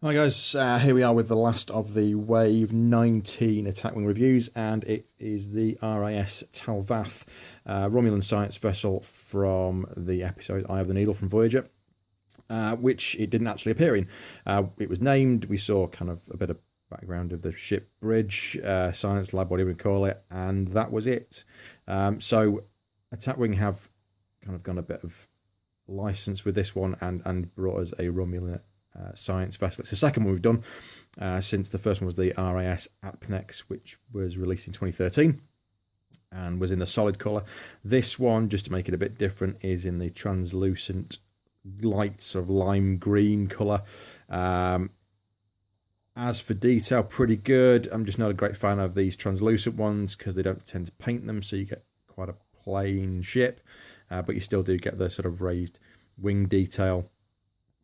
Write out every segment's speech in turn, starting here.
Hi guys, here we are with the last of the Wave 19 attack wing reviews, and it is the RIS Talvath Romulan science vessel from the episode Eye of the Needle from Voyager, which it didn't actually appear in. It was named, we saw kind of a bit of background of the ship bridge, science lab, whatever you call it, and that was it. So attack wing have kind of gone a bit of license with this one and brought us a Romulan science vessel. It's the second one we've done since the first one was the RIS Apnex, which was released in 2013 and was in the solid colour. This one, just to make it a bit different, is in the translucent light sort of lime green colour. As for detail, pretty good. I'm just not a great fan of these translucent ones because they don't tend to paint them, so you get quite a plain ship, but you still do get the sort of raised wing detail,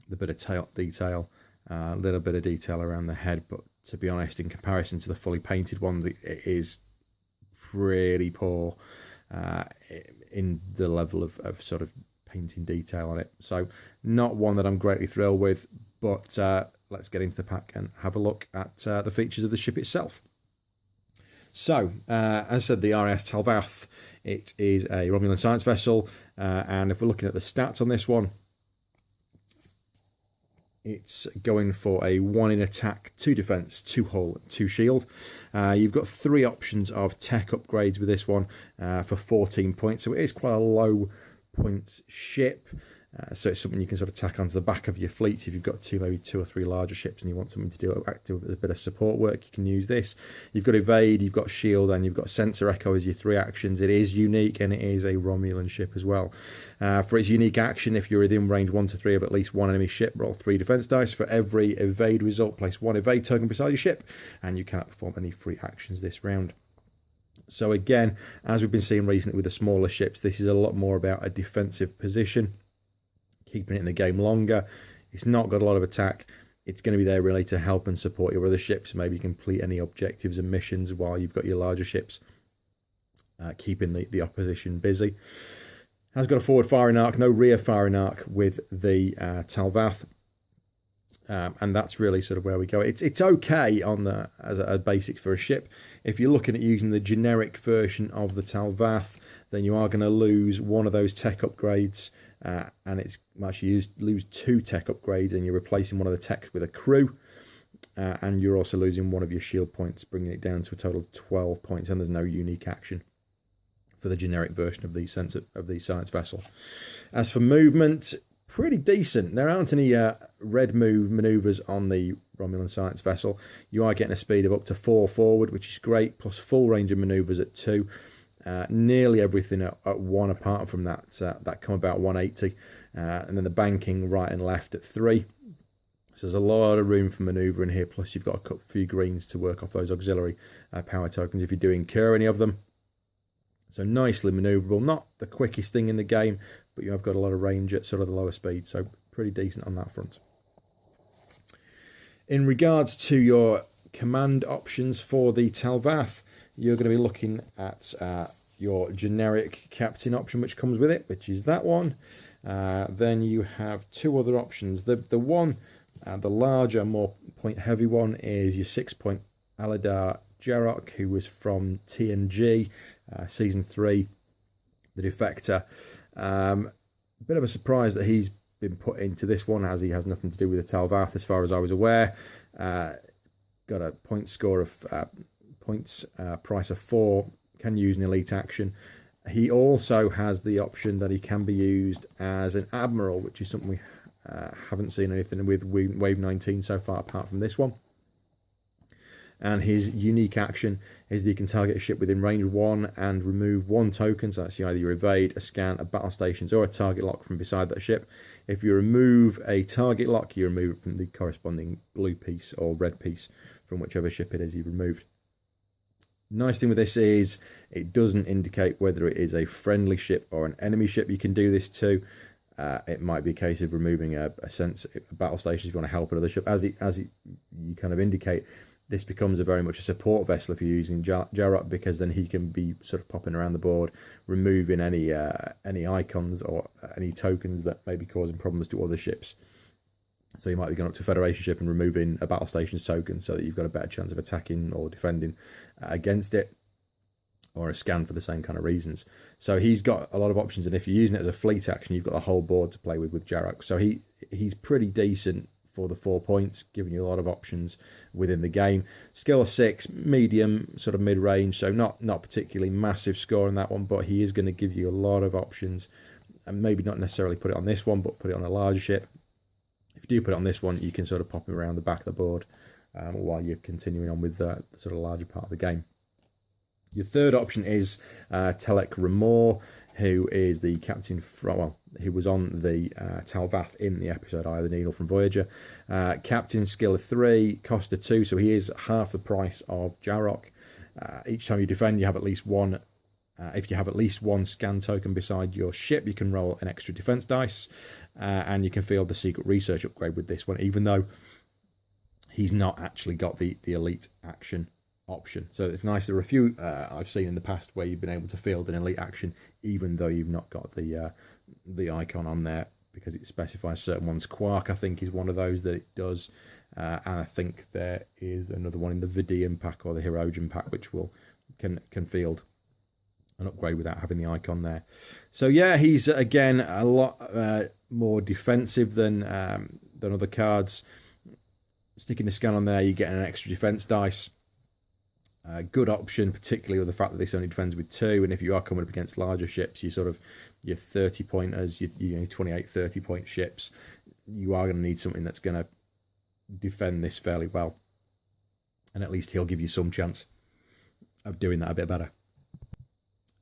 the bit of tail detail, a little bit of detail around the head, but to be honest, in comparison to the fully painted ones, it is pretty poor in the level of sort of painting detail on it. So not one that I'm greatly thrilled with, but let's get into the pack and have a look at the features of the ship itself. So, as I said, the RIS Talvath, it is a Romulan science vessel, and if we're looking at the stats on this one, it's going for a 1 in attack, 2 defense, 2 hull, 2 shield. You've got 3 options of tech upgrades with this one for 14 points. So it is quite a low points ship. So it's something you can sort of tack onto the back of your fleet. If you've got maybe 2 or 3 larger ships and you want something to do active a bit of support work, you can use this. You've got evade, you've got shield, and you've got sensor echo as your 3 actions. It is unique, and it is a Romulan ship as well. For its unique action, if you're within range 1 to 3 of at least 1 enemy ship, roll 3 defense dice. For every evade result, place 1 evade token beside your ship, and you cannot perform any free actions this round. So again, as we've been seeing recently with the smaller ships, this is a lot more about a defensive position, keeping it in the game longer. It's not got a lot of attack. It's going to be there really to help and support your other ships, maybe complete any objectives and missions while you've got your larger ships, keeping the opposition busy. Has got a forward firing arc, no rear firing arc with the Talvath, and that's really sort of where we go. It's okay on the as a basic for a ship. If you're looking at using the generic version of the Talvath, then you are going to lose one of those tech upgrades, and it's actually lose 2 tech upgrades, and you're replacing one of the techs with a crew, and you're also losing one of your shield points, bringing it down to a total of 12 points, and there's no unique action for the generic version of the science vessel. As for movement, pretty decent. There aren't any red maneuvers on the Romulan science vessel. You are getting a speed of up to 4 forward, which is great, plus full range of maneuvers at 2. Nearly everything at 1 apart from that come about 180, and then the banking right and left at 3. So there's a lot of room for manoeuvre in here, plus you've got a few greens to work off those auxiliary power tokens if you do incur any of them. So nicely manoeuvrable, not the quickest thing in the game, but you have got a lot of range at sort of the lower speed, so pretty decent on that front. In regards to your command options for the Talvath, you're going to be looking at your generic captain option, which comes with it, which is that one. Then you have 2 other options. The one, the larger, more point-heavy one, is your 6-point Aladar Jarok, who was from TNG, Season 3, the Defector. Bit of a surprise that he's been put into this one, as he has nothing to do with the Talvath, as far as I was aware. Got a point score of price of 4, can use an elite action. He also has the option that he can be used as an admiral, which is something we haven't seen anything with Wave 19 so far apart from this one. And his unique action is that you can target a ship within range 1 and remove 1 token. So that's either your evade, a scan, a battle stations, or a target lock from beside that ship. If you remove a target lock, you remove it from the corresponding blue piece or red piece from whichever ship it is you've removed. Nice thing with this is it doesn't indicate whether it is a friendly ship or an enemy ship you can do this to. It might be a case of removing a battle station if you want to help another ship. As you kind of indicate, this becomes very much a support vessel if you're using Jarok, because then he can be sort of popping around the board, removing any icons or any tokens that may be causing problems to other ships. So you might be going up to Federation ship and removing a battle station's token so that you've got a better chance of attacking or defending against it, or a scan for the same kind of reasons. So he's got a lot of options, and if you're using it as a fleet action, you've got a whole board to play with Jarok. So he's pretty decent for the 4 points, giving you a lot of options within the game. Skill 6, medium, sort of mid-range, so not particularly massive score on that one, but he is going to give you a lot of options, and maybe not necessarily put it on this one, but put it on a larger ship. If you do put it on this one, you can sort of pop him around the back of the board while you're continuing on with the sort of larger part of the game. Your third option is Talvath Romulan, who is the captain from, well, who was on the Talvath in the episode Eye of the Needle from Voyager. Captain skill of 3, cost of 2, so he is half the price of Jarok. Each time you defend, you have at least one. If you have at least one scan token beside your ship, you can roll an extra defense dice, and you can field the secret research upgrade with this one, even though he's not actually got the elite action option. So it's nice. There are a few I've seen in the past where you've been able to field an elite action even though you've not got the icon on there, because it specifies certain ones. Quark, I think, is one of those that it does, and I think there is another one in the Vidian pack or the Herogen pack which can field an upgrade without having the icon there. So yeah, he's again a lot more defensive than other cards. Sticking the scan on there, you get an extra defense dice. Good option, particularly with the fact that this only defends with 2, and if you are coming up against larger ships, you sort of your 30 pointers, your 28, 30 point ships, you are going to need something that's going to defend this fairly well, and at least he'll give you some chance of doing that a bit better.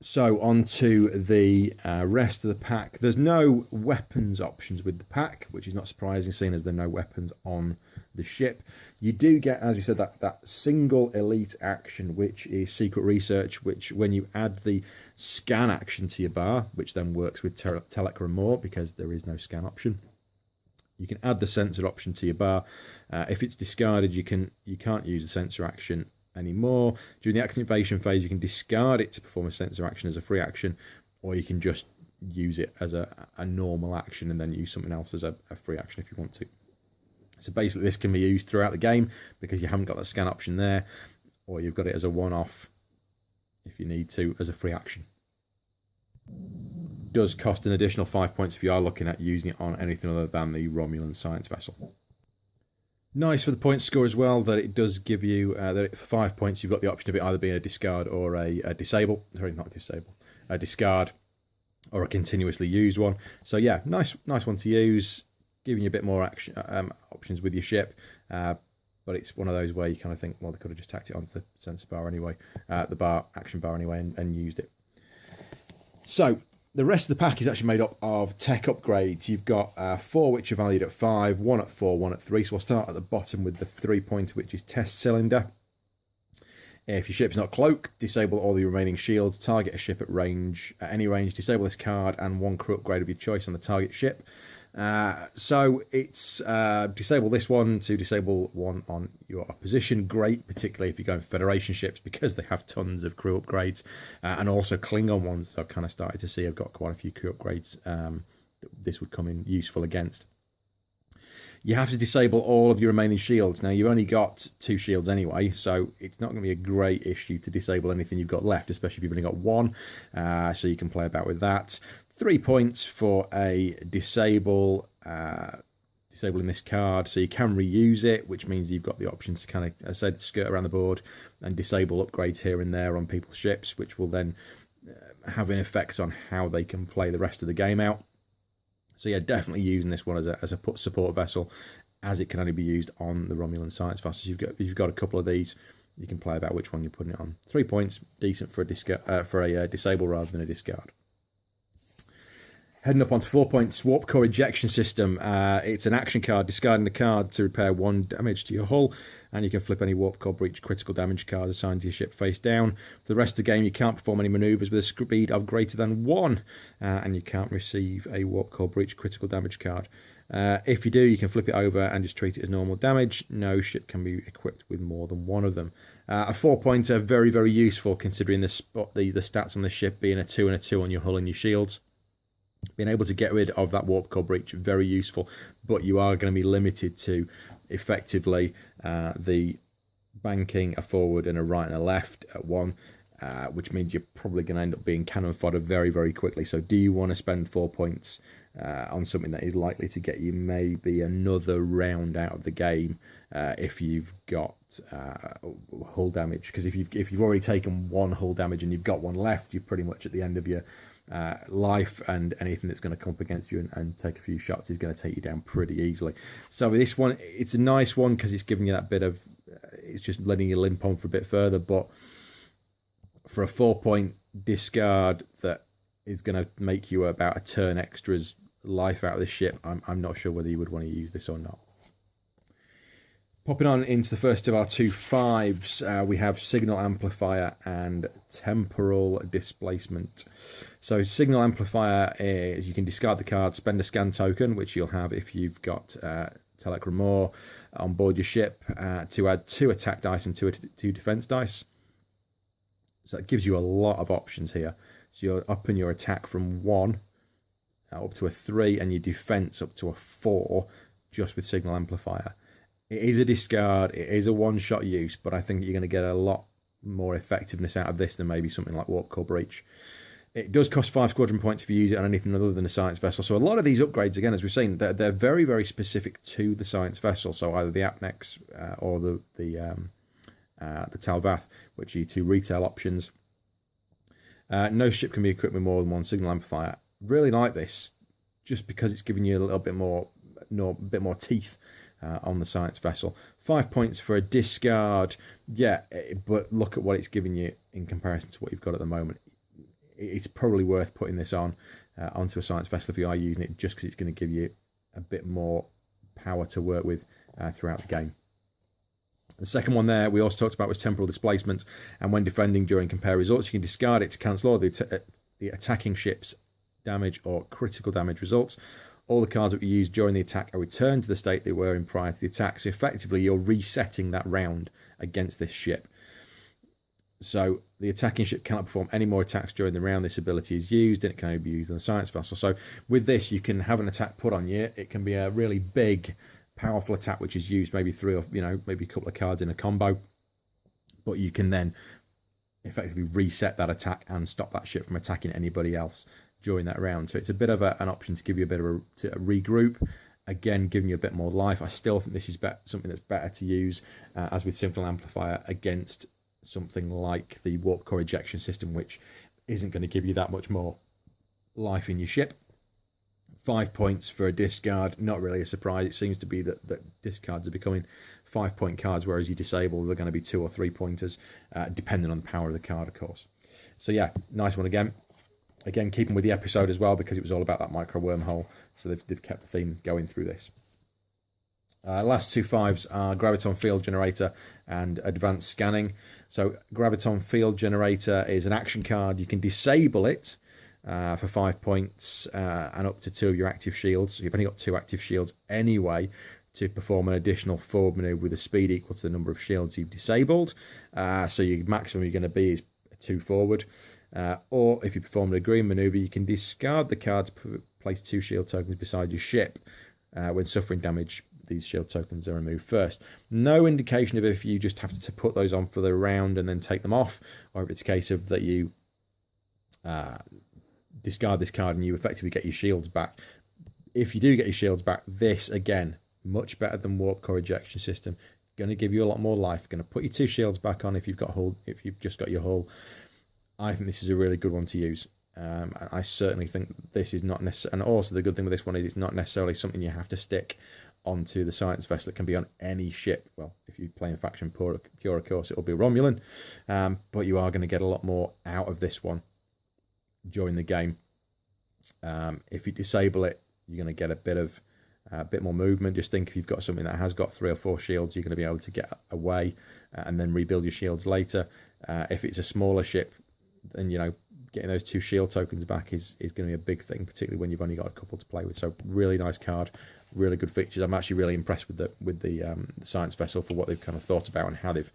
So on to the rest of the pack. There's no weapons options with the pack, which is not surprising, seeing as there are no weapons on the ship. You do get, as we said, that single elite action, which is secret research, which when you add the scan action to your bar, which then works with Talvath Romulan because there is no scan option, you can add the sensor option to your bar. If it's discarded, you can't use the sensor action anymore. During the activation phase, you can discard it to perform a sensor action as a free action, or you can just use it as a normal action and then use something else as a free action if you want to. So basically this can be used throughout the game because you haven't got that scan option there, or you've got it as a one-off if you need to as a free action. Does cost an additional 5 points if you are looking at using it on anything other than the Romulan science vessel. Nice for the point score as well, that it does give you, that for 5 points you've got the option of it either being a discard or a disable. Sorry, not disable. A discard or a continuously used one. So yeah, nice one to use, giving you a bit more action options with your ship. But it's one of those where you kind of think, well, they could have just tacked it onto the sensor bar anyway, the action bar anyway, and used it. So the rest of the pack is actually made up of tech upgrades. You've got 4 which are valued at 5, 1 at 4, 1 at 3. So we'll start at the bottom with the 3-pointer, which is test cylinder. If your ship's not cloaked, disable all the remaining shields, target a ship at any range, disable this card, and 1 crew upgrade of your choice on the target ship. So it's disable this one to disable one on your opposition. Great, particularly if you're going for Federation ships, because they have tons of crew upgrades, and also Klingon ones I've kind of started to see. I've got quite a few crew upgrades that this would come in useful against. You have to disable all of your remaining shields. Now, you've only got 2 shields anyway, so it's not going to be a great issue to disable anything you've got left, especially if you've only got 1, so you can play about with that. 3 points for a disabling this card, so you can reuse it, which means you've got the options to kind of, as I said, skirt around the board and disable upgrades here and there on people's ships, which will then have an effect on how they can play the rest of the game out. So yeah, definitely using this one as a support vessel, as it can only be used on the Romulan science vessels. You've got a couple of these, you can play about which one you're putting it on. 3 points, decent for a disable rather than a discard. Heading up onto 4 points, warp core ejection system. It's an action card, discarding the card to repair 1 damage to your hull, and you can flip any warp core breach critical damage card assigned to your ship face down. For the rest of the game, you can't perform any manoeuvres with a speed of greater than 1, and you can't receive a warp core breach critical damage card. If you do, you can flip it over and just treat it as normal damage. No ship can be equipped with more than 1 of them. A 4-pointer, very, very useful considering the stats on the ship being a 2 and a 2 on your hull and your shields. Being able to get rid of that warp core breach, very useful, but you are going to be limited to effectively the banking, a forward and a right and a left at one, which means you're probably going to end up being cannon fodder very, very quickly. So do you want to spend 4 points on something that is likely to get you maybe another round out of the game if you've got hull damage? Because if you've already taken one hull damage and you've got one left, you're pretty much at the end of your life, and anything that's going to come up against you and take a few shots is going to take you down pretty easily. So this one, it's a nice one because it's giving you that bit of, it's just letting you limp on for a bit further, but for a 4-point discard that is going to make you about a turn extra's life out of the ship, I'm not sure whether you would want to use this or not. Popping on into the first of our 2 5s, we have Signal Amplifier and Temporal Displacement. So Signal Amplifier is you can discard the card, spend a scan token, which you'll have if you've got Talvath Romulan on board your ship, to add 2 attack dice and 2 defense dice. So that gives you a lot of options here. So you're upping your attack from 1 up to a 3 and your defense up to a 4 just with Signal Amplifier. It is a discard, it is a one-shot use, but I think you're going to get a lot more effectiveness out of this than maybe something like Warp Core Breach. It does cost 5 squadron points if you use it on anything other than a science vessel. So a lot of these upgrades, again, as we've seen, they're very, very specific to the science vessel. So either the Apnex or the Talvath, which are your 2 retail options. No ship can be equipped with more than 1 Signal Amplifier. Really like this, just because it's giving you a little bit more, teeth on the science vessel. 5 points for a discard, yeah, but look at what it's giving you in comparison to what you've got at the moment. It's probably worth putting this on onto a science vessel if you are using it, just because it's going to give you a bit more power to work with throughout the game. The second one there we also talked about was Temporal Displacement, and when defending during compare results, you can discard it to cancel all the attacking ship's damage or critical damage results. All the cards that you use during the attack are returned to the state they were in prior to the attack. So effectively, you're resetting that round against this ship. So the attacking ship cannot perform any more attacks during the round this ability is used, and it can only be used on the science vessel. So with this, you can have an attack put on you. It can be a really big, powerful attack which is used maybe 3 or maybe a couple of cards in a combo, but you can then effectively reset that attack and stop that ship from attacking anybody else during that round. So it's a bit of an option to give you a bit of a regroup, again giving you a bit more life. I still think this is something that's better to use as with Signal Amplifier against something like the warp core ejection system, which isn't going to give you that much more life in your ship. 5 points for a discard, not really a surprise. It seems to be that discards are becoming 5-point cards, whereas your disables are going to be 2 or 3 pointers, depending on the power of the card, of course. So yeah, nice one again. Again, keeping with the episode as well, because it was all about that micro wormhole, so they've kept the theme going through this. Last 2 5s are Graviton Field Generator and Advanced Scanning. So Graviton Field Generator is an action card. You can disable it for 5 points and up to 2 of your active shields. So you've only got 2 active shields anyway to perform an additional forward maneuver with a speed equal to the number of shields you've disabled. So your maximum you're going to be is 2 forward. Or if you perform an agreeing maneuver, you can discard the card to place 2 shield tokens beside your ship. When suffering damage, these shield tokens are removed first. No indication of if you just have to put those on for the round and then take them off, or if it's a case of that you discard this card and you effectively get your shields back. If you do get your shields back, this, again, much better than Warp Core Ejection System. Going to give you a lot more life. Going to put your 2 shields back on if you've got hull, if you've just got your hull. I think this is a really good one to use. I certainly think this is not necessarily, and also the good thing with this one is it's not necessarily something you have to stick onto the science vessel. It can be on any ship. Well, if you play in faction pure, of course, it'll be Romulan, but you are going to get a lot more out of this one during the game. If you disable it, you're going to get a bit more movement. Just think if you've got something that has got 3 or 4 shields, you're going to be able to get away and then rebuild your shields later. If it's a smaller ship, then getting those 2 shield tokens back is going to be a big thing, particularly when you've only got a couple to play with. So really nice card, really good features. I'm actually really impressed with the science vessel for what they've kind of thought about and how they've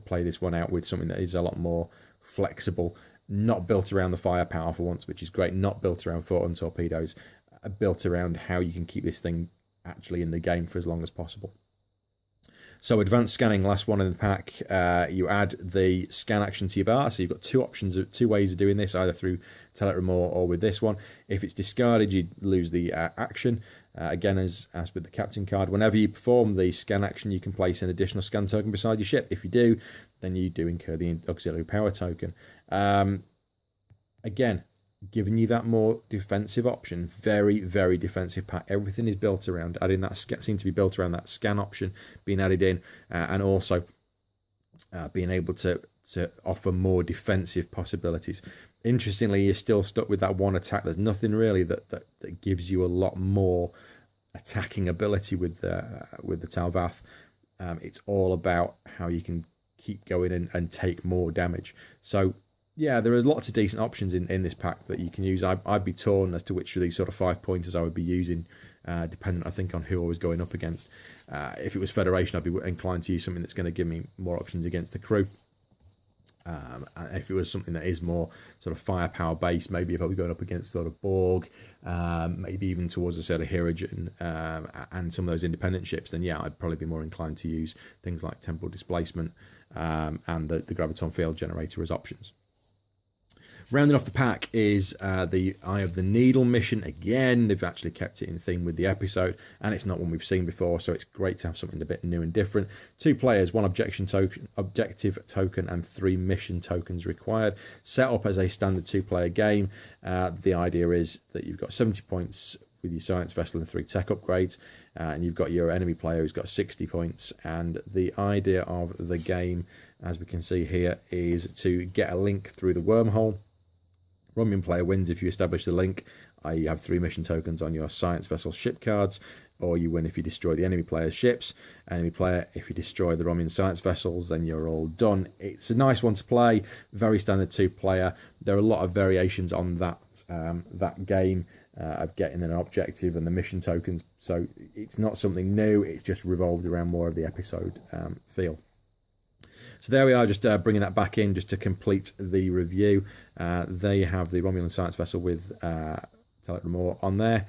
played this one out with something that is a lot more flexible not built around the firepower for once, which is great, not built around photon torpedoes, built around how you can keep this thing actually in the game for as long as possible. So advanced scanning, last one in the pack, you add the scan action to your bar. So you've got two options, two ways of doing this, either through Talvath or with this one. If it's discarded, you lose the action. Again, as with the captain card, whenever you perform the scan action, you can place an additional scan token beside your ship. If you do, then you do incur the auxiliary power token. Again, giving you that more defensive option. Very, very defensive pack. Everything is built around adding that seems to be built around that scan option being added in, and also being able to offer more defensive possibilities. Interestingly, you're still stuck with that one attack. There's nothing really that gives you a lot more attacking ability with the Talvath. It's all about how you can keep going and take more damage. So yeah, there is lots of decent options in this pack that you can use. I'd be torn as to which of these sort of 5-pointers I would be using, dependent, I think, on who I was going up against. If it was Federation, I'd be inclined to use something that's going to give me more options against the crew. If it was something that is more sort of firepower based, maybe if I was going up against sort of Borg, maybe even towards a set of Hirogen and some of those independent ships, then yeah, I'd probably be more inclined to use things like Temporal Displacement and the Graviton Field Generator as options. Rounding off the pack is the Eye of the Needle mission. Again, they've actually kept it in theme with the episode, and it's not one we've seen before, so it's great to have something a bit new and different. 2 players, 1 objective token, and 3 mission tokens required. Set up as a standard 2-player game. The idea is that you've got 70 points with your science vessel and 3 tech upgrades, and you've got your enemy player who's got 60 points. And the idea of the game, as we can see here, is to get a link through the wormhole. Romulan player wins if you establish the link, i.e. you have 3 mission tokens on your science vessel ship cards, or you win if you destroy the enemy player's ships. Enemy player, if you destroy the Romulan science vessels, then you're all done. It's a nice one to play, very standard 2-player. There are a lot of variations on that game of getting an objective and the mission tokens, so it's not something new, it's just revolved around more of the episode feel. So there we are, just bringing that back in just to complete the review. They have the Romulan science vessel with Talvath on there,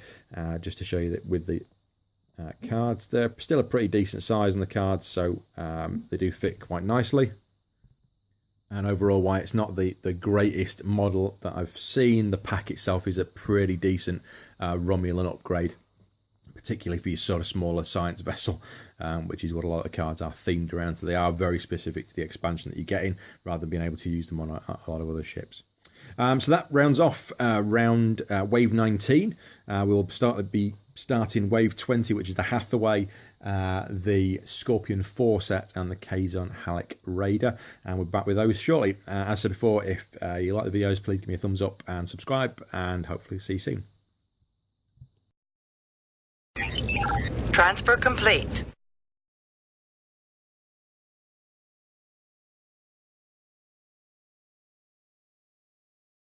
just to show you that with the cards. They're still a pretty decent size on the cards, so they do fit quite nicely. And overall, why it's not the greatest model that I've seen, the pack itself is a pretty decent Romulan upgrade, particularly for your sort of smaller science vessel, which is what a lot of the cards are themed around. So they are very specific to the expansion that you're getting, rather than being able to use them on a lot of other ships. So that rounds off Wave 19. We'll be starting Wave 20, which is the Hathaway, the Scorpion 4 set, and the Kazon Halleck Raider. And we're back with those shortly. As said before, if you like the videos, please give me a thumbs up and subscribe, and hopefully see you soon. Transfer complete.